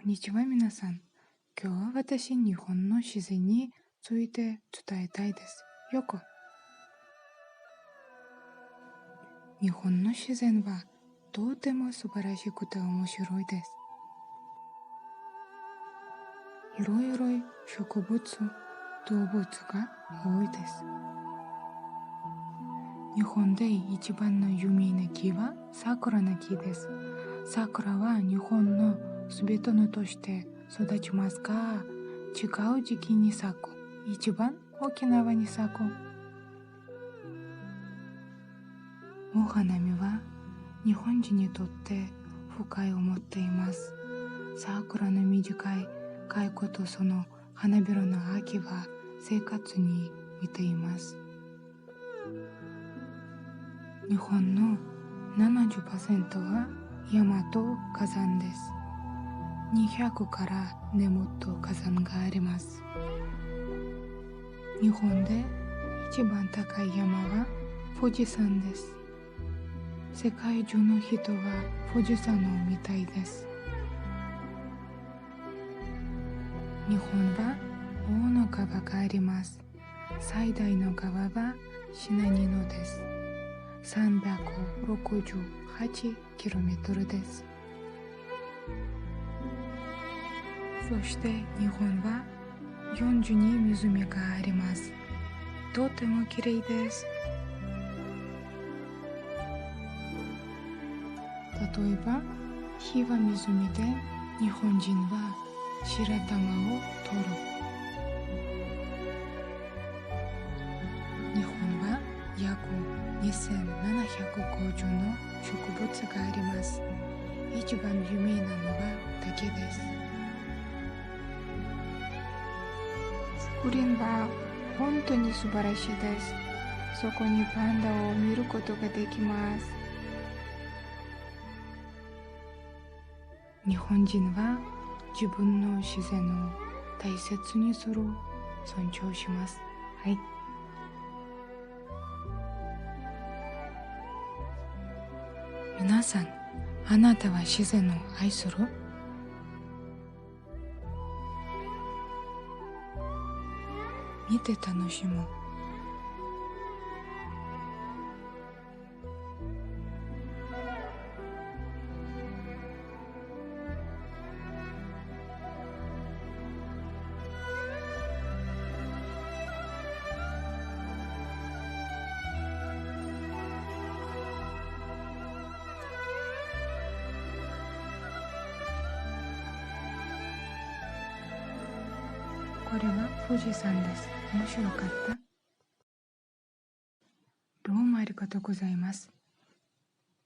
こんにちは皆さん。今日は私、日本の自然について伝えたいです。よこ。日本の自然はとても素晴らしくて面白いです。いろいろ植物、動物が多いです。日本で一番の有名な木は桜の木です。桜は日本のすべての都市で育ちますが、違う時期に咲く。一番沖縄に咲く。お花見は日本人にとって深いを持っています。桜の短い開花とその花びらの秋は生活に似ています。日本の 70% は山と火山です。200から根元火山があります。日本で一番高い山は富士山です。世界中の人は富士山を見たいです。日本は大の川があります。最大の川は信濃です。368km です。そして日本は42湖があります。とてもきれいです。例えば、日は湖で日本人は白玉を取る。日本は約2750の植物があります。一番有名なのは竹です。風鈴は本当に素晴らしいです。そこにパンダを見ることができます。日本人は自分の自然を大切にする、尊重します。はい。皆さん、あなたは自然を愛する？見て楽しむ。これは富士山です。面白かった？どうもありがとうございます。